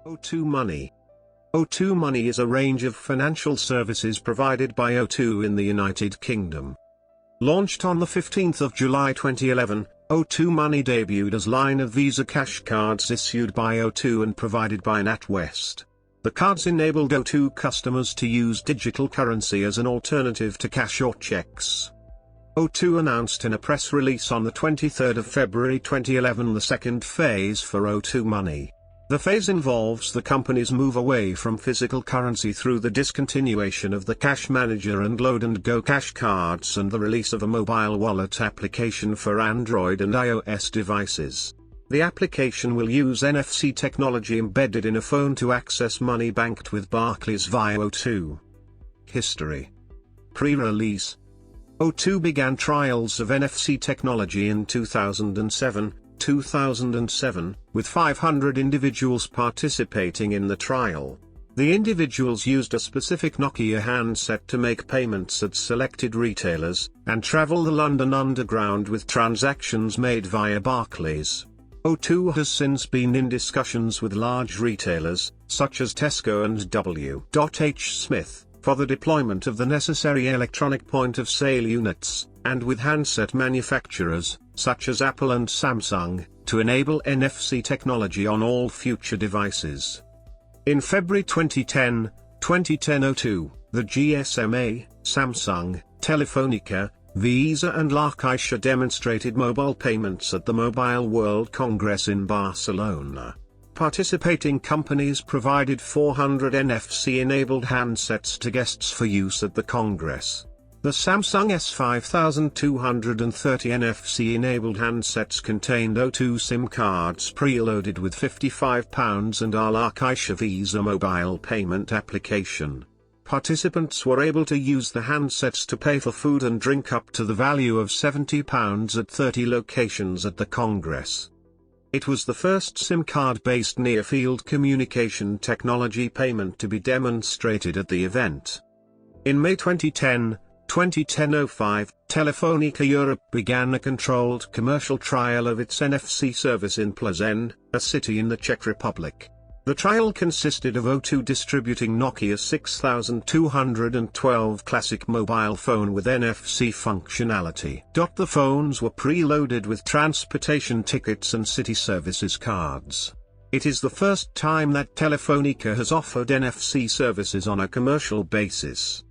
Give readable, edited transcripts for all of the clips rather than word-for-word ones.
O2 Money. O2 Money is a range of financial services provided by O2 in the United Kingdom. Launched on the 15th of July 2011, O2 Money debuted as line of Visa cash cards issued by O2 and provided by NatWest. The cards enabled O2 customers to use digital currency as an alternative to cash or cheques. O2 announced in a press release on the 23rd of February 2011 the second phase for O2 Money. The phase involves the company's move away from physical currency through the discontinuation of the cash manager and load and go cash cards and the release of a mobile wallet application for Android and iOS devices. The application will use NFC technology embedded in a phone to access money banked with Barclays via O2. History. Pre-release. O2 began trials of NFC technology in 2007, with 500 individuals participating in the trial. The individuals used a specific Nokia handset to make payments at selected retailers, and travel the London Underground with transactions made via Barclays. O2 has since been in discussions with large retailers, such as Tesco and W.H. Smith, for the deployment of the necessary electronic point-of-sale units, and with handset manufacturers, such as Apple and Samsung, to enable NFC technology on all future devices. In February 2010, O2, the GSMA, Samsung, Telefonica, Visa and La Caixa demonstrated mobile payments at the Mobile World Congress in Barcelona. Participating companies provided 400 NFC-enabled handsets to guests for use at the Congress. The Samsung S5230 NFC-enabled handsets contained O2 SIM cards preloaded with £55 and a La Caixa Visa mobile payment application. Participants were able to use the handsets to pay for food and drink up to the value of £70 at 30 locations at the Congress. It was the first SIM card-based near-field communication technology payment to be demonstrated at the event. In May 2010, 2010-05, Telefonica Europe began a controlled commercial trial of its NFC service in Plzeň, a city in the Czech Republic. The trial consisted of O2 distributing Nokia 6212 classic mobile phone with NFC functionality. The phones were preloaded with transportation tickets and city services cards. It is the first time that Telefonica has offered NFC services on a commercial basis.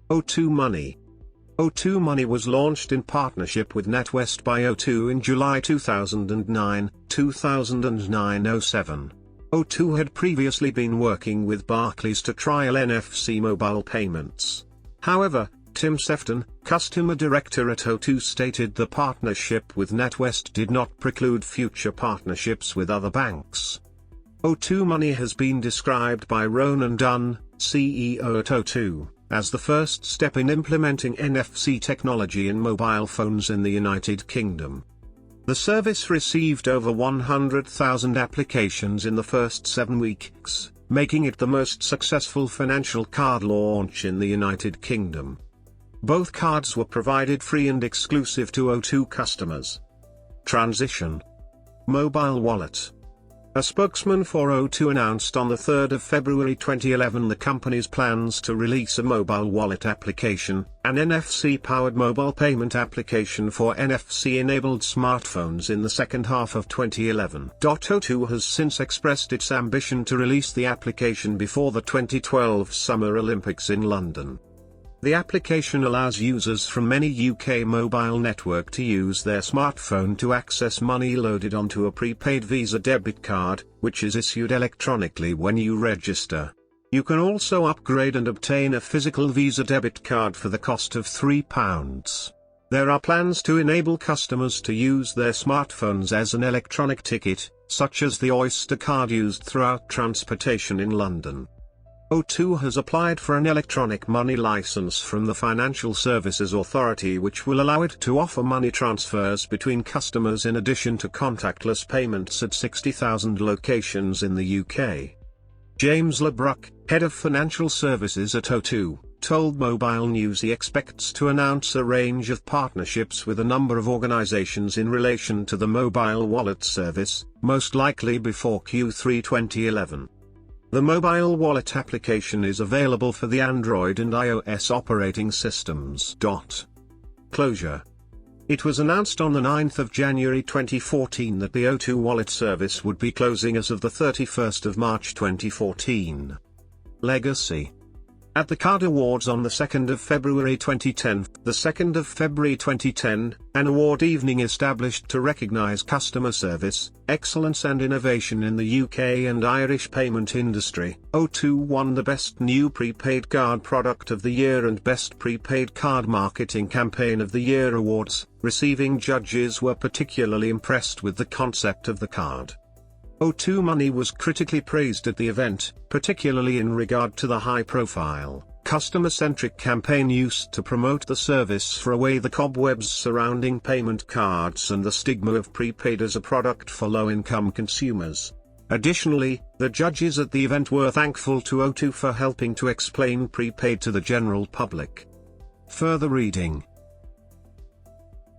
O2 Money. O2 Money was launched in partnership with NatWest by O2 in July 2009-07. O2 had previously been working with Barclays to trial NFC mobile payments. However, Tim Sefton, customer director at O2, stated the partnership with NatWest did not preclude future partnerships with other banks. O2 Money has been described by Ronan Dunn, CEO at O2, as the first step in implementing NFC technology in mobile phones in the United Kingdom. The service received over 100,000 applications in the first 7 weeks, making it the most successful financial card launch in the United Kingdom. Both cards were provided free and exclusive to O2 customers. Transition. Mobile wallet. A spokesman for O2 announced on the 3rd of February 2011 the company's plans to release a mobile wallet application, an NFC-powered mobile payment application for NFC-enabled smartphones in the second half of 2011. O2 has since expressed its ambition to release the application before the 2012 Summer Olympics in London. The application allows users from any UK mobile network to use their smartphone to access money loaded onto a prepaid Visa debit card, which is issued electronically when you register. You can also upgrade and obtain a physical Visa debit card for the cost of £3. There are plans to enable customers to use their smartphones as an electronic ticket, such as the Oyster card used throughout transportation in London. O2 has applied for an electronic money license from the Financial Services Authority, which will allow it to offer money transfers between customers in addition to contactless payments at 60,000 locations in the UK. James LeBruck, head of financial services at O2, told Mobile News he expects to announce a range of partnerships with a number of organizations in relation to the mobile wallet service, most likely before Q3 2011. The mobile wallet application is available for the Android and iOS operating systems. Closure. It was announced on the 9th of January 2014 that the O2 wallet service would be closing as of the 31st of March 2014. Legacy. At the Card Awards on the 2nd of February 2010, an award evening established to recognise customer service, excellence and innovation in the UK and Irish payment industry. O2 won the Best New Prepaid Card Product of the Year and Best Prepaid Card Marketing Campaign of the Year awards. Receiving judges were particularly impressed with the concept of the card. O2 Money was critically praised at the event, particularly in regard to the high-profile, customer-centric campaign used to promote the service for away the cobwebs surrounding payment cards and the stigma of prepaid as a product for low-income consumers. Additionally, the judges at the event were thankful to O2 for helping to explain prepaid to the general public. Further reading.